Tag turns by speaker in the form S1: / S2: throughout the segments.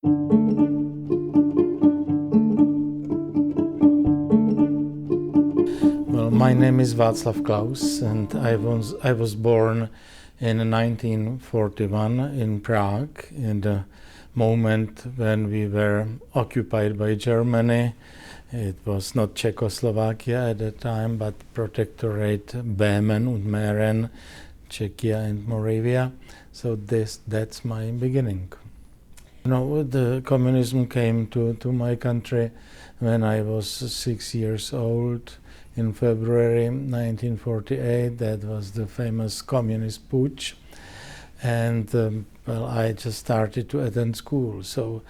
S1: Well, my name is Vaclav Klaus, and I was born in 1941 in Prague, in the moment when we were occupied by Germany. It was not Czechoslovakia at that time, but Protectorate Böhmen und Mähren, Czechia and Moravia. So that's my beginning. The communism came to my country when I was 6 years old. In February 1948, that was the famous communist putsch, and I just started to attend school. So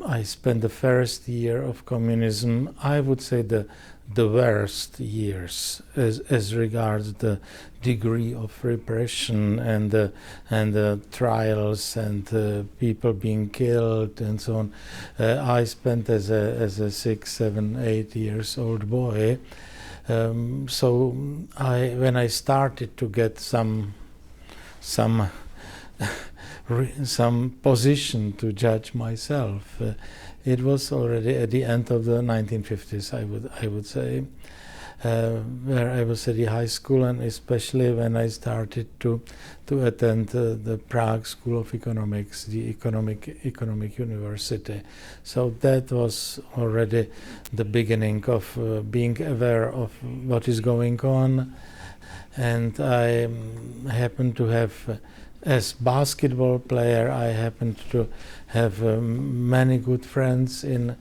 S1: I spent the first year of communism, I would say the worst years as regards the degree of repression and the trials and people being killed and so on. I spent as a 6, 7, 8 years old boy. So when I started to get some position to judge myself, it was already at the end of the 1950s, I would say, where I was at the high school, and especially when I started to attend the Prague School of Economics, the economic university. So that was already the beginning of being aware of what is going on. And I happened to have, as basketball player, I happened to have many good friends 10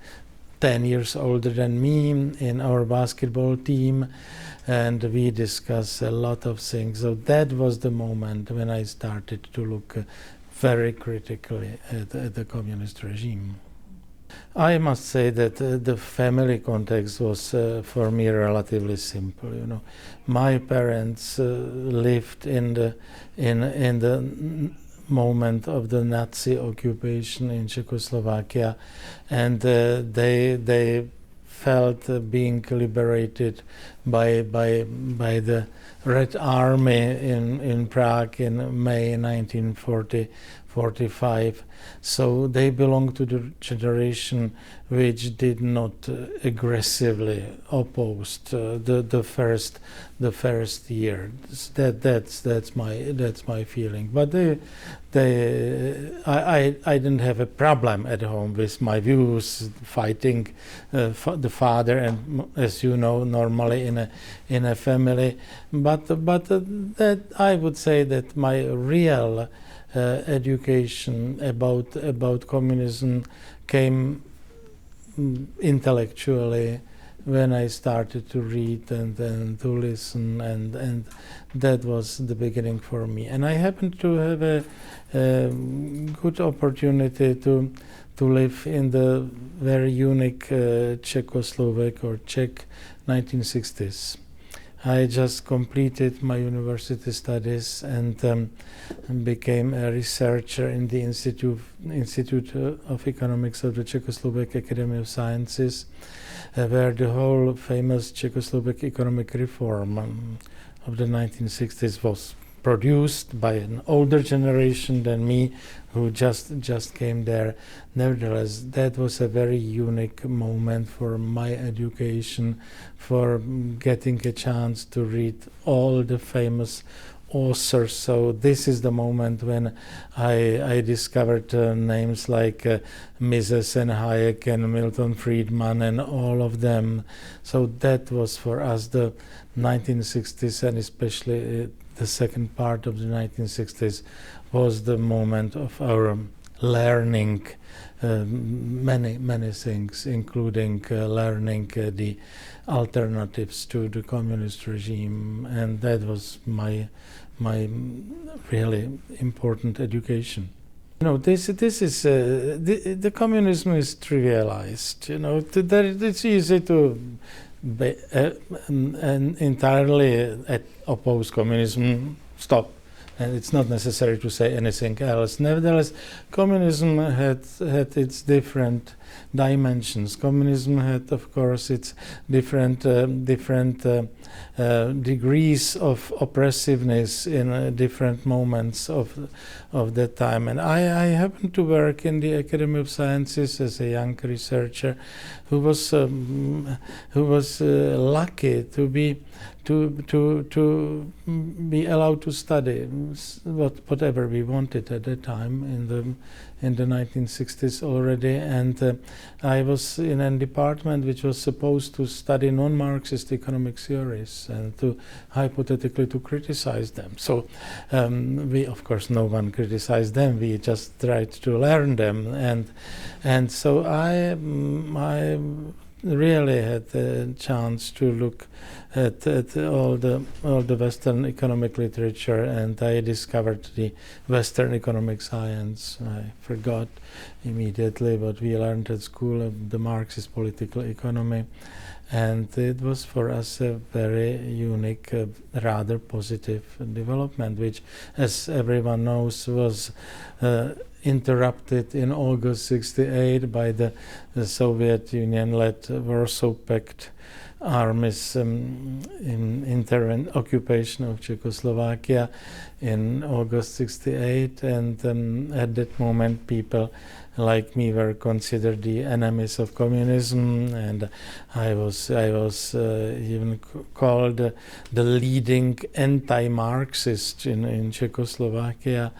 S1: years older than me in our basketball team, and we discussed a lot of things. So that was the moment when I started to look very critically at the communist regime. I must say that the family context was for me relatively simple. My parents lived in the moment of the Nazi occupation in Czechoslovakia, and they felt being liberated by the Red Army in Prague in May 1945. So they belong to the generation which did not aggressively oppose the first year. That's my feeling. But I didn't have a problem at home with my views, fighting the father, and as you know, normally in a family. But that I would say that my real education about communism came intellectually when I started to read and to listen, and that was the beginning for me. And I happened to have a good opportunity to live in the very unique Czechoslovak or Czech 1960s. I just completed my university studies and became a researcher in the Institute of Economics of the Czechoslovak Academy of Sciences, where the whole famous Czechoslovak economic reform of the 1960s was produced by an older generation than me, who just came there. Nevertheless, that was a very unique moment for my education, for getting a chance to read all the famous authors. So this is the moment when I discovered names like Mises and Hayek and Milton Friedman and all of them. So that was for us the 1960s, and especially the second part of the 1960s was the moment of our learning many things, including learning the alternatives to the communist regime, and that was my really important education. This is the communism is trivialized. It's easy to entirely oppose communism. Stop. And it's not necessary to say anything else. Nevertheless, communism had its different dimensions. Communism had, of course, its different degrees of oppressiveness in different moments of that time. And I happened to work in the Academy of Sciences as a young researcher who was lucky to be allowed to study whatever we wanted at that time in the 1960s already, and I was in a department which was supposed to study non-Marxist economic theories and to hypothetically to criticize them. So we, of course, no one criticized them. We just tried to learn them, and so I really had a chance to look at all the Western economic literature, and I discovered the Western economic science. I forgot immediately what we learned at school of the Marxist political economy, and it was for us a very unique, rather positive development, which, as everyone knows, was interrupted in August '68 by the Soviet Union-led Warsaw Pact armies in occupation of Czechoslovakia in August '68, and at that moment people like me were considered the enemies of communism, and I was even called the leading anti-Marxist in Czechoslovakia.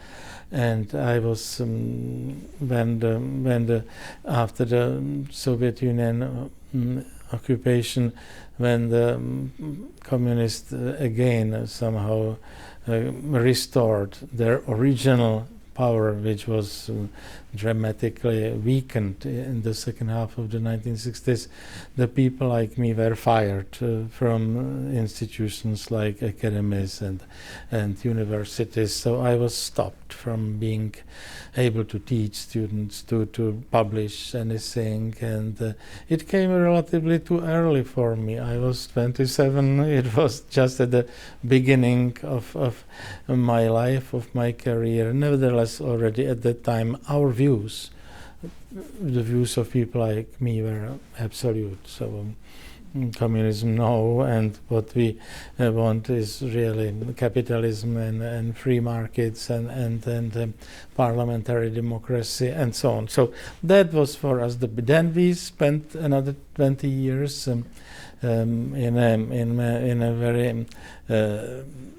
S1: And I was after the Soviet Union occupation, when the communists again somehow restored their original power, which was dramatically weakened in the second half of the 1960s, the people like me were fired from institutions like academies and universities. So I was stopped from being able to teach students, to publish anything, and it came relatively too early for me. I was 27. It was just at the beginning of my life, of my career. Nevertheless, already at that time, our views, the views of people like me, were absolute. So communism, no, and what we want is really capitalism and free markets and parliamentary democracy and so on. So that was for us. Then we spent another 20 years in a very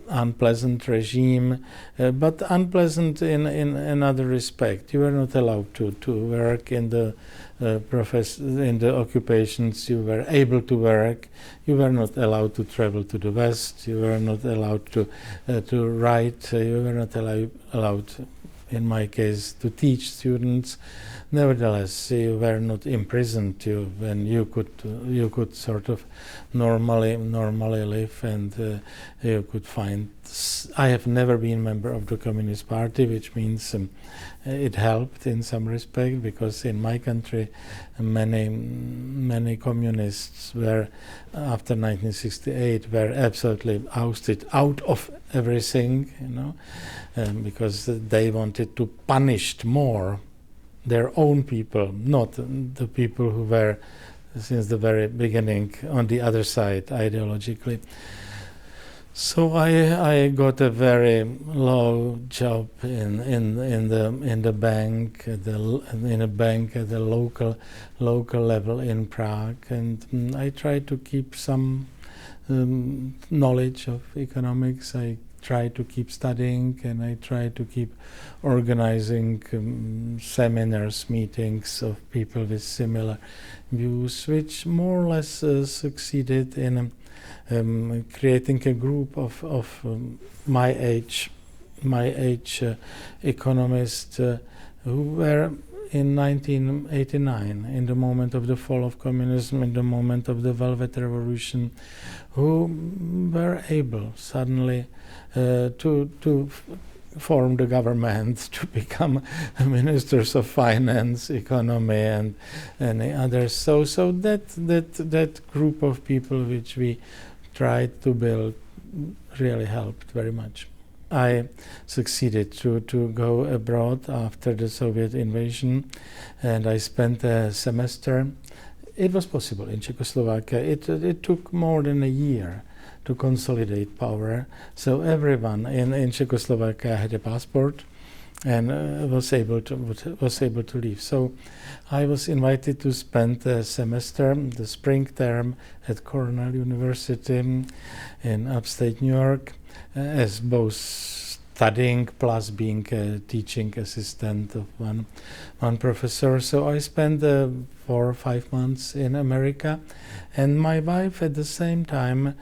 S1: unpleasant regime, but unpleasant in another respect. You were not allowed to work in the in the occupations. You were able to work. You were not allowed to travel to the West. You were not allowed to write. You were not allowed, in my case, to teach students. Nevertheless, you were not imprisoned. You could sort of normally live, and you could find. I have never been a member of the Communist Party, which means it helped in some respect, because in my country many communists were, after 1968, were absolutely ousted out of everything, because they wanted to punish more their own people, not the people who were since the very beginning on the other side ideologically. So I got a very low job in the bank at the local level in Prague, and I tried to keep some knowledge of economics. I tried to keep studying, and I tried to keep organizing seminars, meetings of people with similar views, which more or less succeeded in creating a group of my age economists who were in 1989, in the moment of the fall of communism, in the moment of the Velvet Revolution, who were able suddenly to form the government, to become ministers of finance, economy, and others. So that group of people which we tried to build really helped very much. I succeeded to go abroad after the Soviet invasion, and I spent a semester. It was possible in Czechoslovakia. It took more than a year to consolidate power, so everyone in Czechoslovakia had a passport and was able to leave. So I was invited to spend a semester, the spring term, at Cornell University in upstate New York, as both studying plus being a teaching assistant of one professor. So I spent 4 or 5 months in America, and my wife at the same time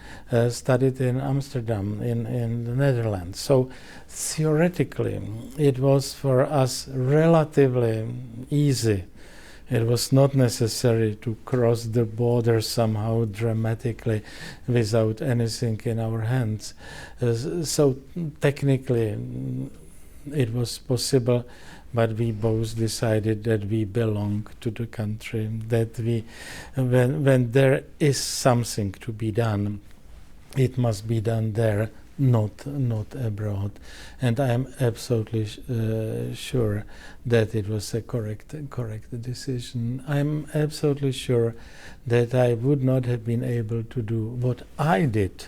S1: studied in Amsterdam in the Netherlands. So theoretically it was for us relatively easy. It was not necessary to cross the border somehow dramatically without anything in our hands. So technically it was possible, but we both decided that we belong to the country, that when there is something to be done, it must be done there, not abroad. And I am absolutely sure that it was a correct decision. I am absolutely sure that I would not have been able to do what I did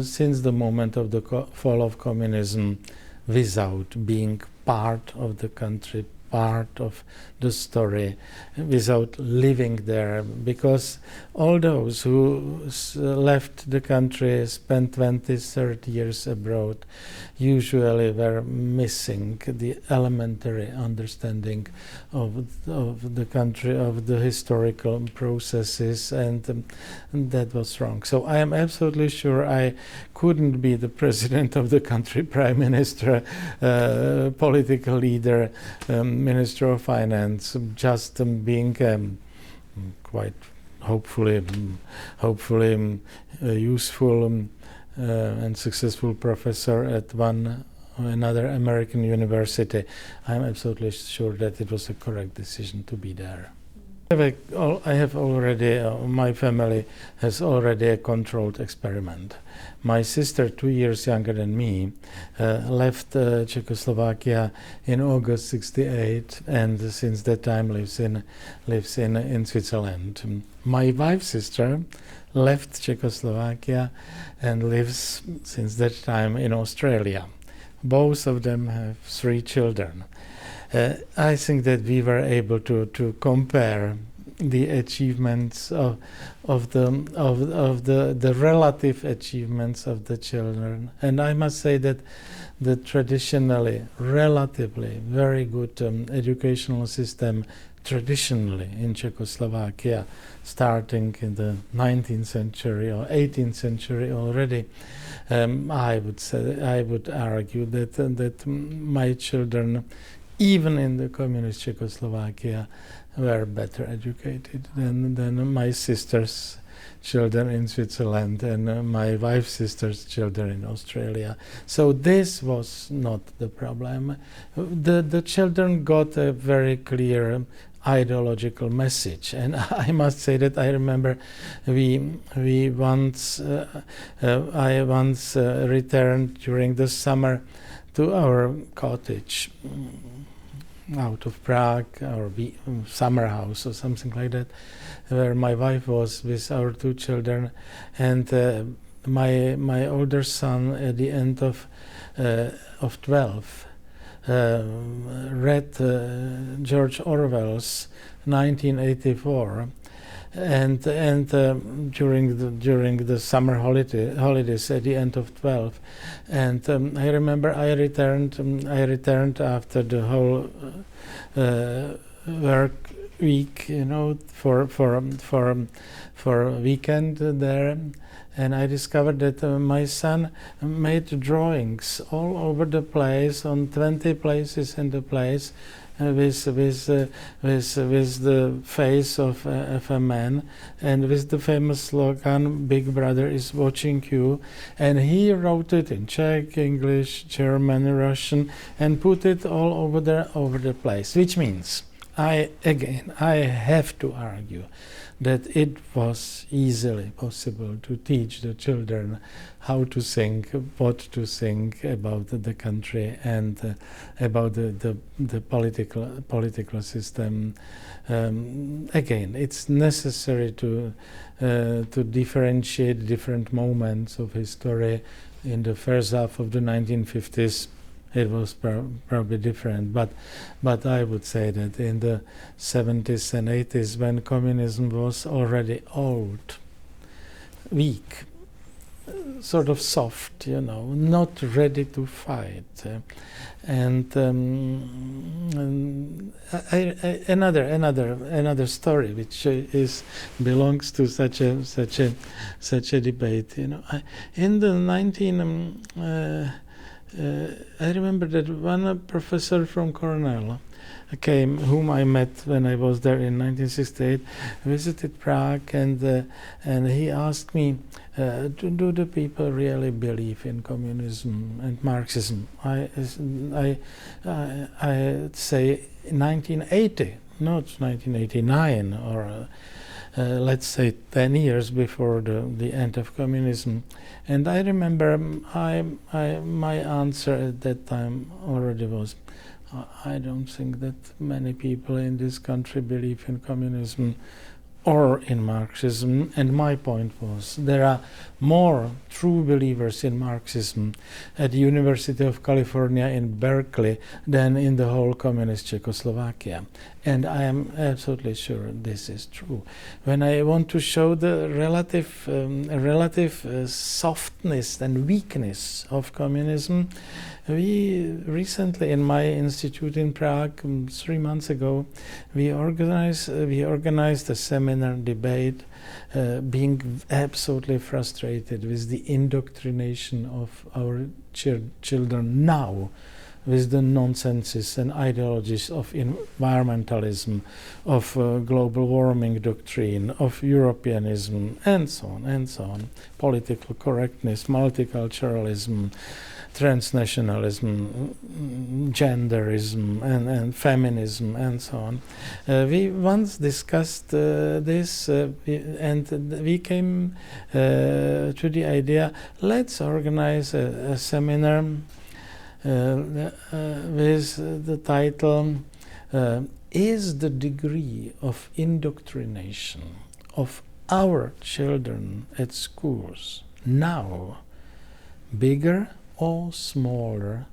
S1: since the moment of the fall of communism without being part of the country, part of the story, without living there, because all those who left the country, spent 20, 30 years abroad, usually were missing the elementary understanding of the country, of the historical processes, and that was wrong. So I am absolutely sure I couldn't be the president of the country, prime minister, political leader, minister of finance, just being quite hopefully useful and successful professor at another American university. I'm absolutely sure that it was a correct decision to be there. I have already, my family has already a controlled experiment. My sister, 2 years younger than me, left Czechoslovakia in August '68, and since that time lives in Switzerland. My wife's sister left Czechoslovakia and lives since that time in Australia. Both of them have 3 children. I think that we were able to compare the achievements of the relative achievements of the children, and I must say that the traditionally, relatively very good educational system traditionally in Czechoslovakia, starting in the 19th century or 18th century already, I would argue that my children, even in the communist Czechoslovakia, were better educated than my sister's children in Switzerland and my wife's sister's children in Australia. So this was not the problem. The children got a very clear ideological message, and I must say that I remember I once returned during the summer to our cottage out of Prague, or summer house or something like that, where my wife was with our 2 children, and my older son at the end of 12 read George Orwell's 1984, and during the summer holidays at the end of 12, and I remember I returned after the whole work week, for a weekend there, and I discovered that my son made drawings all over the place, on 20 places in the place, with the face of a man, and with the famous slogan, "Big Brother is watching you," and he wrote it in Czech, English, German, Russian, and put it all over the place, which means I have to argue that it was easily possible to teach the children how to think, what to think about the country and about the political system. Again, it's necessary to differentiate different moments of history. In the first half of the 1950s, it was probably different, but I would say that in the 70s and 80s, when communism was already old, weak, sort of soft, not ready to fight, and another story which belongs to such a debate. In the I remember that one professor from Cornell came, whom I met when I was there in 1968, visited Prague, and he asked me, do the people really believe in communism and Marxism? I say 1980, not 1989, or let's say 10 years before the end of communism. And I remember my answer at that time already was, I don't think that many people in this country believe in communism or in Marxism. And my point was, there are more true believers in Marxism at the University of California in Berkeley than in the whole communist Czechoslovakia. And I am absolutely sure this is true. When I want to show the relative softness and weakness of communism, we recently, in my institute in Prague, 3 months ago, we organized a seminar debate, being absolutely frustrated with the indoctrination of our children now, with the nonsenses and ideologies of environmentalism, of global warming doctrine, of Europeanism, and so on, political correctness, multiculturalism, transnationalism, genderism, and feminism, and so on. We once discussed this, and we came to the idea, let's organize a seminar with the title, Is the degree of indoctrination of our children at schools now bigger or smaller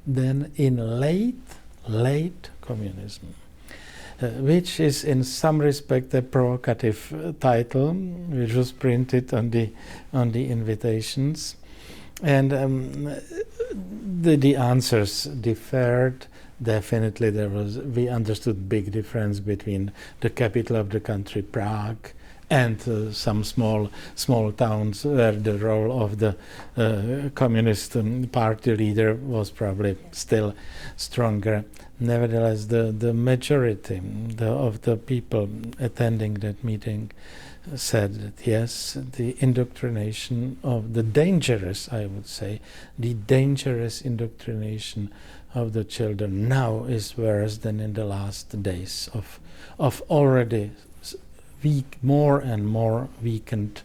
S1: than in late communism? Which is in some respect a provocative title, which was printed on the invitations, and the answers differed. Definitely, we understood big difference between the capital of the country, Prague, and some small towns where the role of the Communist Party leader was probably still stronger. Nevertheless, the majority of the people attending that meeting said that yes, the indoctrination of the dangerous, I would say, the dangerous indoctrination of the children now is worse than in the last days of already more and more weakened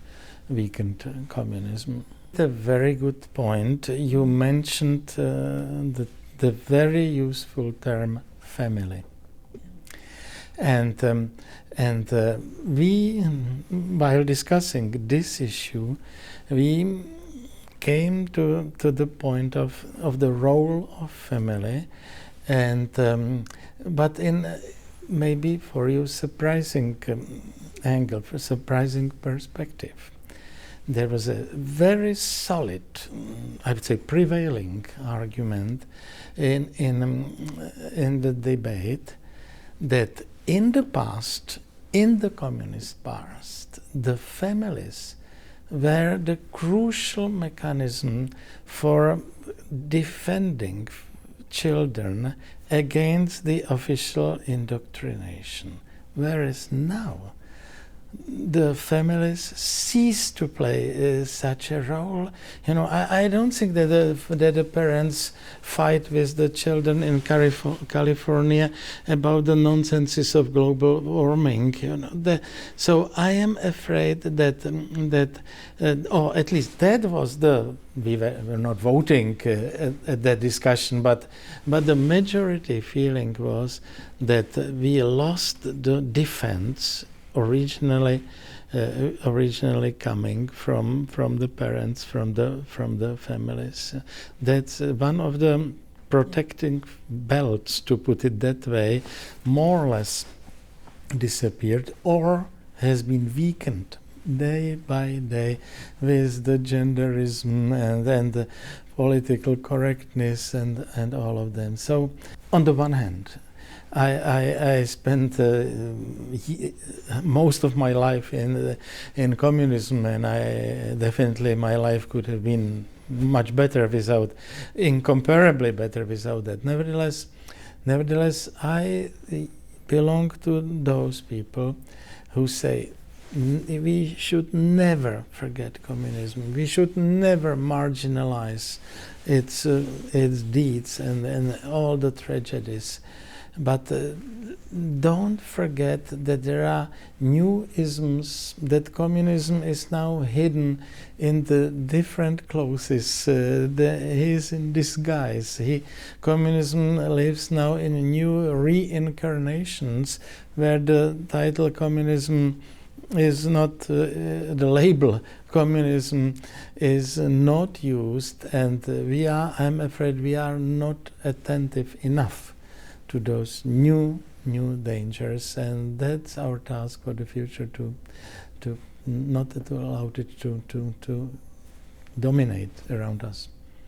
S1: communism. A very good point. You mentioned the very useful term family, and we, while discussing this issue, we came to the point of the role of family, and but in maybe for you surprising angle, for surprising perspective. There was a very solid, I would say, prevailing argument in the debate that in the past, in the communist past, the families were the crucial mechanism for defending children against the official indoctrination. Whereas now, the families cease to play such a role. You know, I don't think that the parents fight with the children in California about the nonsenses of global warming. You know, so I am afraid that or at least that was we were not voting at that discussion, but the majority feeling was that we lost the defense originally coming from the parents, from the families. That's one of the protecting belts, to put it that way, more or less disappeared or has been weakened day by day with the genderism and the political correctness and all of them. So on the one hand, I spent most of my life in communism, and definitely my life could have been much better incomparably better without that. Nevertheless, I belong to those people who say we should never forget communism. We should never marginalize its deeds and all the tragedies. But don't forget that there are new isms, that communism is now hidden in the different clothes. He is in disguise. Communism lives now in new reincarnations where the title communism is not the label. Communism is not used, and I'm afraid we are not attentive enough to those new dangers, and that's our task for the future, to not to allow it to dominate around us.